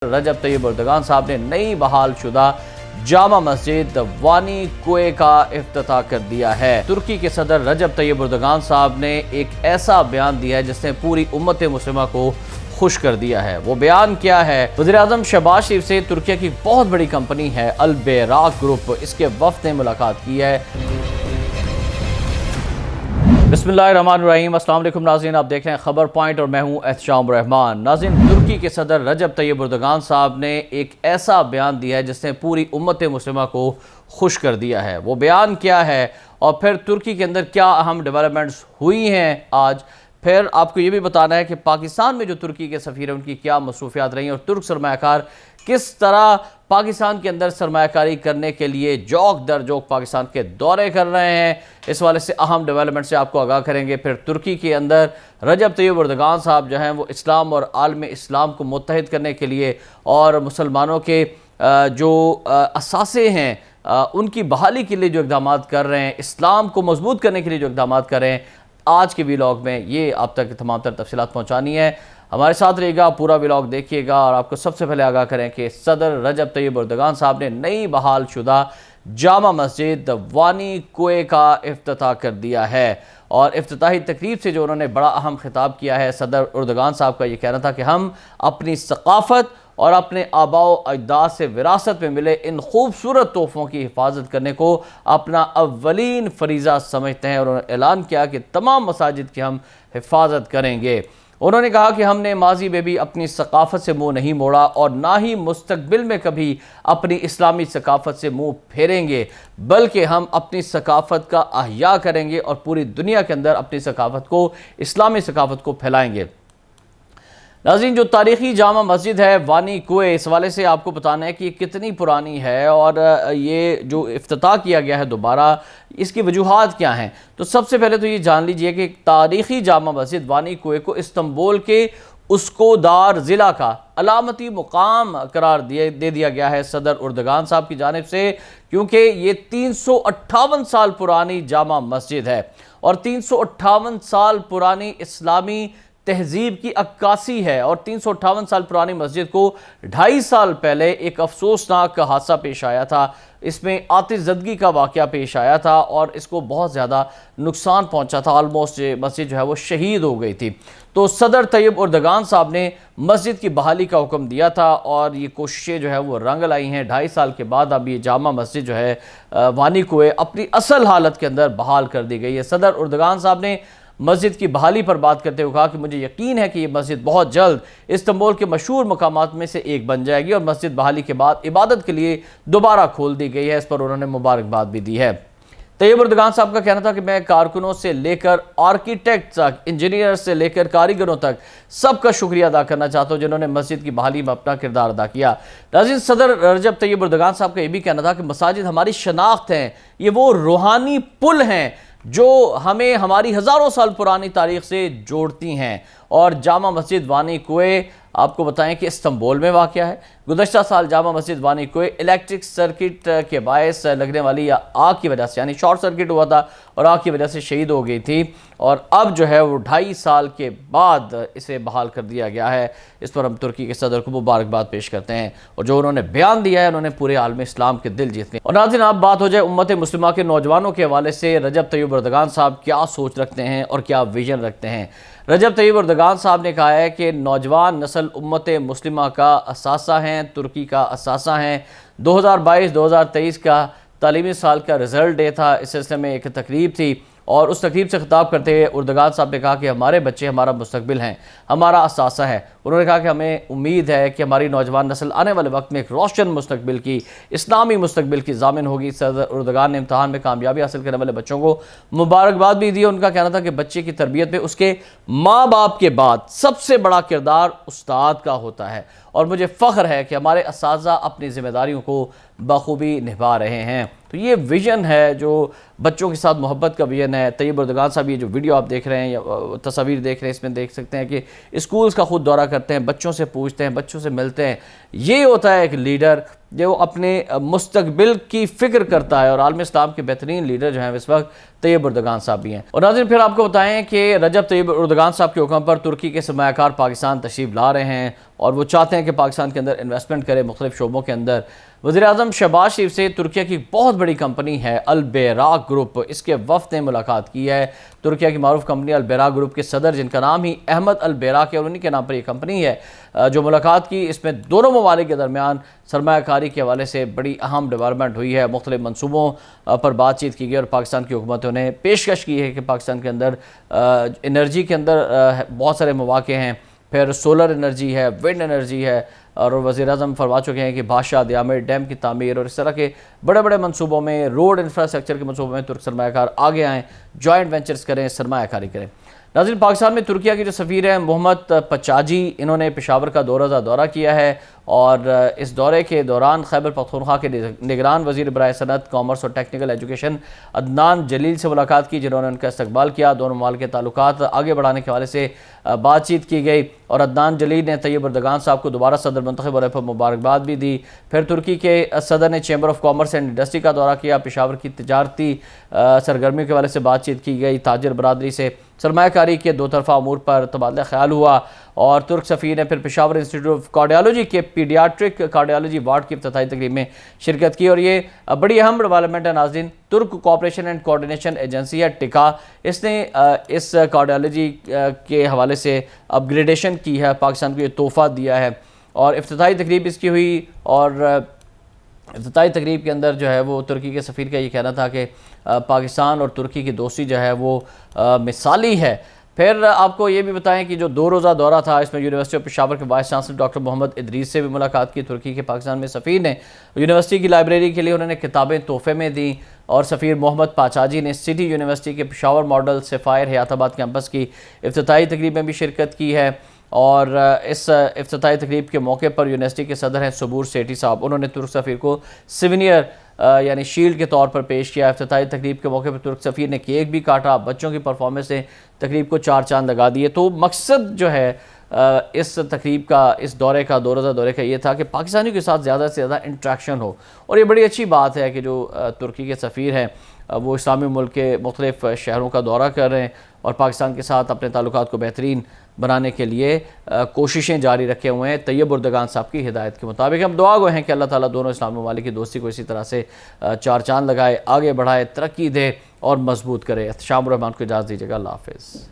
رجب Tayyip Erdogan صاحب نے نئی بحال شدہ جامع مسجد وانی کوئے کا افتتاح کر دیا ہے۔ ترکی کے صدر رجب طیب اردگان صاحب نے ایک ایسا بیان دیا ہے جس نے پوری امت مسلمہ کو خوش کر دیا ہے۔ وہ بیان کیا ہے؟ وزیراعظم شہباز شریف سے ترکیہ کی بہت بڑی کمپنی ہے البیراق گروپ، اس کے وفد نے ملاقات کی ہے۔ بسم اللہ الرحمن الرحیم، السلام علیکم ناظرین، آپ دیکھ رہے ہیں خبر پوائنٹ اور میں ہوں احتشام الرحمان۔ ناظرین، ترکی کے صدر رجب طیب اردگان صاحب نے ایک ایسا بیان دیا ہے جس نے پوری امت مسلمہ کو خوش کر دیا ہے۔ وہ بیان کیا ہے اور پھر ترکی کے اندر کیا اہم ڈیولپمنٹس ہوئی ہیں آج، پھر آپ کو یہ بھی بتانا ہے کہ پاکستان میں جو ترکی کے سفیر ہیں ان کی کیا مصروفیات رہی ہیں اور ترک سرمایہ کار کس طرح پاکستان کے اندر سرمایہ کاری کرنے کے لیے جوک در جوک پاکستان کے دورے کر رہے ہیں۔ اس والے سے اہم ڈیولپمنٹ سے آپ کو آگاہ کریں گے۔ پھر ترکی کے اندر رجب طیب اردگان صاحب جو ہیں وہ اسلام اور عالم اسلام کو متحد کرنے کے لیے اور مسلمانوں کے جو اثاثے ہیں ان کی بحالی کے لیے جو اقدامات کر رہے ہیں، اسلام کو مضبوط کرنے کے لیے جو اقدامات کر رہے ہیں، آج کے ویلاگ میں یہ آپ تک تمام تر تفصیلات پہنچانی ہے۔ ہمارے ساتھ رہیے گا، پورا ویلاگ دیکھیے گا اور آپ کو سب سے پہلے آگاہ کریں کہ صدر رجب طیب اردگان صاحب نے نئی بحال شدہ جامع مسجد وانی کوئے کا افتتاح کر دیا ہے۔ اور افتتاحی تقریب سے جو انہوں نے بڑا اہم خطاب کیا ہے، صدر اردگان صاحب کا یہ کہنا تھا کہ ہم اپنی ثقافت اور اپنے آباء و اجداد سے وراثت میں ملے ان خوبصورت تحفوں کی حفاظت کرنے کو اپنا اولین فریضہ سمجھتے ہیں، اور انہوں نے اعلان کیا کہ تمام مساجد کی ہم حفاظت کریں گے۔ انہوں نے کہا کہ ہم نے ماضی میں بھی اپنی ثقافت سے منہ نہیں موڑا اور نہ ہی مستقبل میں کبھی اپنی اسلامی ثقافت سے منہ پھیریں گے، بلکہ ہم اپنی ثقافت کا احیاء کریں گے اور پوری دنیا کے اندر اپنی ثقافت کو، اسلامی ثقافت کو پھیلائیں گے۔ ناظرین، جو تاریخی جامع مسجد ہے وانی کوئے، اس حوالے سے آپ کو بتانا ہے کہ یہ کتنی پرانی ہے اور یہ جو افتتاح کیا گیا ہے دوبارہ، اس کی وجوہات کیا ہیں۔ تو سب سے پہلے تو یہ جان لیجئے کہ تاریخی جامع مسجد وانی کوئے کو استنبول کے اسکودار ضلع کا علامتی مقام قرار دے دیا گیا ہے صدر اردگان صاحب کی جانب سے، کیونکہ یہ 358 سال پرانی جامع مسجد ہے اور 358 سال پرانی اسلامی تہذیب کی عکاسی ہے، اور 358 سال پرانی مسجد کو 2.5 سال پہلے ایک افسوسناک حادثہ پیش آیا تھا۔ اس میں آتش زدگی کا واقعہ پیش آیا تھا اور اس کو بہت زیادہ نقصان پہنچا تھا، آلموسٹ مسجد جو ہے وہ شہید ہو گئی تھی۔ تو صدر طیب اردگان صاحب نے مسجد کی بحالی کا حکم دیا تھا اور یہ کوششیں جو ہے وہ رنگ لائی ہیں۔ 2.5 سال کے بعد اب یہ جامع مسجد جو ہے وانی کوئے اپنی اصل حالت کے اندر بحال کر دی گئی ہے۔ صدر اردگان صاحب نے مسجد کی بحالی پر بات کرتے ہوئے کہا کہ مجھے یقین ہے کہ یہ مسجد بہت جلد استنبول کے مشہور مقامات میں سے ایک بن جائے گی، اور مسجد بحالی کے بعد عبادت کے لیے دوبارہ کھول دی گئی ہے۔ اس پر انہوں نے مبارکباد بھی دی ہے۔ طیب اردگان صاحب کا کہنا تھا کہ میں کارکنوں سے لے کر آرکیٹیکٹ تک، انجینئر سے لے کر کاریگروں تک سب کا شکریہ ادا کرنا چاہتا ہوں جنہوں نے مسجد کی بحالی میں اپنا کردار ادا کیا۔ ناظرین، صدر رجب طیب اردگان صاحب کا یہ بھی کہنا تھا کہ مساجد ہماری شناخت ہیں، یہ وہ روحانی پل ہیں جو ہمیں ہماری ہزاروں سال پرانی تاریخ سے جوڑتی ہیں۔ اور جامع مسجد وانی کوئے آپ کو بتائیں کہ استنبول میں واقع ہے۔ گزشتہ سال جامع مسجد وانی کوئے الیکٹرک سرکٹ کے باعث لگنے والی یا آگ کی وجہ سے، یعنی شارٹ سرکٹ ہوا تھا اور آگ کی وجہ سے شہید ہو گئی تھی، اور اب جو ہے وہ 2.5 سال کے بعد اسے بحال کر دیا گیا ہے۔ اس پر ہم ترکی کے صدر کو مبارکباد پیش کرتے ہیں، اور جو انہوں نے بیان دیا ہے انہوں نے پورے عالم اسلام کے دل جیتنے۔ اور ناظرین، اب بات ہو جائے امت مسلمہ کے نوجوانوں کے حوالے سے، رجب طیب اردگان صاحب کیا سوچ رکھتے ہیں اور کیا ویژن رکھتے ہیں۔ رجب طیب اردگان صاحب نے کہا ہے کہ نوجوان نسل امت مسلمہ کا اثاثہ ہیں، ترکی کا اثاثہ ہیں۔ 2022-2023 کا تعلیمی سال کا رزلٹ ڈے تھا، اس سلسلے میں ایک تقریب تھی، اور اس تقریب سے خطاب کرتے ہوئے اردگان صاحب نے کہا کہ ہمارے بچے ہمارا مستقبل ہیں، ہمارا اثاثہ ہے۔ انہوں نے کہا کہ ہمیں امید ہے کہ ہماری نوجوان نسل آنے والے وقت میں ایک روشن مستقبل کی، اسلامی مستقبل کی ضامن ہوگی۔ صدر اردگان نے امتحان میں کامیابی حاصل کرنے والے بچوں کو مبارکباد بھی دی۔ ان کا کہنا تھا کہ بچے کی تربیت میں اس کے ماں باپ کے بعد سب سے بڑا کردار استاد کا ہوتا ہے، اور مجھے فخر ہے کہ ہمارے اساتذہ اپنی ذمہ داریوں کو بخوبی نبھا رہے ہیں۔ تو یہ ویژن ہے جو بچوں کے ساتھ محبت کا ویژن ہے۔ طیب اردگان صاحب یہ جو ویڈیو آپ دیکھ رہے ہیں یا تصاویر دیکھ رہے ہیں، اس میں دیکھ سکتے ہیں کہ اسکولز کا خود دورہ کرتے ہیں، بچوں سے پوچھتے ہیں، بچوں سے ملتے ہیں۔ یہ ہوتا ہے ایک لیڈر جو اپنے مستقبل کی فکر کرتا ہے، اور عالم اسلام کے بہترین لیڈر جو ہیں اس وقت طیب اردگان صاحب بھی ہیں۔ اور ناظرین پھر آپ کو بتائیں کہ رجب طیب اردگان صاحب کے حکم پر ترکی کے سرمایہ کار پاکستان تشریف لا رہے ہیں، اور وہ چاہتے ہیں کہ پاکستان کے اندر انویسٹمنٹ کرے مختلف شعبوں کے اندر۔ وزیراعظم شہباز شریف سے ترکیہ کی بہت بڑی کمپنی ہے البیراق گروپ، اس کے وفد نے ملاقات کی ہے۔ ترکیہ کی معروف کمپنی البیراق گروپ کے صدر، جن کا نام ہی احمد البیراق ہے اور انہی کے نام پر یہ کمپنی ہے، جو ملاقات کی، اس میں دونوں ممالک کے درمیان سرمایہ کاری کے حوالے سے بڑی اہم ڈیولپمنٹ ہوئی ہے۔ مختلف منصوبوں پر بات چیت کی گئی، اور پاکستان کی حکومتوں نے پیشکش کی ہے کہ پاکستان کے اندر انرجی کے اندر بہت سارے مواقع ہیں، پھر سولر انرجی ہے، ونڈ انرجی ہے، اور وزیراعظم فرما چکے ہیں کہ بادشاہ دیامر ڈیم کی تعمیر اور اس طرح کے بڑے بڑے منصوبوں میں، روڈ انفراسٹرکچر کے منصوبوں میں ترک سرمایہ کار آگے آئیں، جوائنٹ وینچرز کریں، سرمایہ کاری کریں۔ ناظرین پاکستان میں ترکیہ کے جو سفیر ہیں محمد پچاجی، انہوں نے پشاور کا دورہ کیا ہے، اور اس دورے کے دوران خیبر پختونخوا کے نگران وزیر برائے صنعت، کامرس اور ٹیکنیکل ایجوکیشن عدنان جلیل سے ملاقات کی، جنہوں نے ان کا استقبال کیا۔ دونوں ممالک کے تعلقات آگے بڑھانے کے حوالے سے بات چیت کی گئی، اور عدنان جلیل نے طیب اردگان صاحب کو دوبارہ صدر منتخب ہونے پر مبارکباد بھی دی۔ پھر ترکی کے صدر نے chamber of commerce and industry کا دورہ کیا، پشاور کی تجارتی سرگرمیوں کے حوالے سے بات چیت کی گئی، تاجر برادری سے سرمایہ کاری کے دو طرفہ امور پر تبادلہ خیال ہوا، اور ترک سفیر نے پھر پشاور انسٹیٹیوٹ آف کارڈیالوجی کے پیڈیاٹرک کارڈیالوجی وارڈ کی افتتاحی تقریب میں شرکت کی، اور یہ بڑی اہم ڈیولپمنٹ ہے ناظرین۔ ترک کوآپریشن اینڈ کوآرڈینیشن ایجنسی ہے ٹکا، اس نے اس کارڈیالوجی کے حوالے سے اپ گریڈیشن کی ہے، پاکستان کو یہ تحفہ دیا ہے، اور افتتاحی تقریب اس کی ہوئی، اور افتتاحی تقریب کے اندر جو ہے وہ ترکی کے سفیر کا یہ کہنا تھا کہ پاکستان اور ترکی کی دوستی جو ہے وہ مثالی ہے۔ پھر آپ کو یہ بھی بتائیں کہ جو 2 روزہ دورہ تھا، اس میں یونیورسٹی آف پشاور کے وائس چانسلر ڈاکٹر محمد ادریس سے بھی ملاقات کی۔ ترکی کے پاکستان میں سفیر نے یونیورسٹی کی لائبریری کے لیے انہوں نے کتابیں تحفے میں دیں، اور سفیر محمد پاچاجی نے سٹی یونیورسٹی کے پشاور ماڈل سفائر حیات آباد کیمپس کی افتتاحی تقریب میں بھی شرکت کی ہے، اور اس افتتاحی تقریب کے موقع پر یونیورسٹی کے صدر ہیں صبور سیٹھی صاحب، انہوں نے ترک سفیر کو سیونیئر یعنی شیلڈ کے طور پر پیش کیا۔ افتتاحی تقریب کے موقع پر ترک سفیر نے کیک بھی کاٹا، بچوں کی پرفارمنس نے تقریب کو 4 چاند لگا دیے۔ تو مقصد جو ہے اس تقریب کا، اس دورے کا، 2 روزہ دورے کا یہ تھا کہ پاکستانیوں کے ساتھ زیادہ سے زیادہ انٹریکشن ہو، اور یہ بڑی اچھی بات ہے کہ جو ترکی کے سفیر ہیں وہ اسلامی ملک کے مختلف شہروں کا دورہ کر رہے ہیں، اور پاکستان کے ساتھ اپنے تعلقات کو بہترین بنانے کے لیے کوششیں جاری رکھے ہوئے ہیں طیب اردگان صاحب کی ہدایت کے مطابق۔ ہم دعا گوئے ہیں کہ اللہ تعالیٰ دونوں اسلامی ممالک کی دوستی کو اسی طرح سے 4 چاند لگائے، آگے بڑھائے، ترقی دے اور مضبوط کرے۔ احتشام الرحمان کو اجازت دیجیے گا، اللہ حافظ۔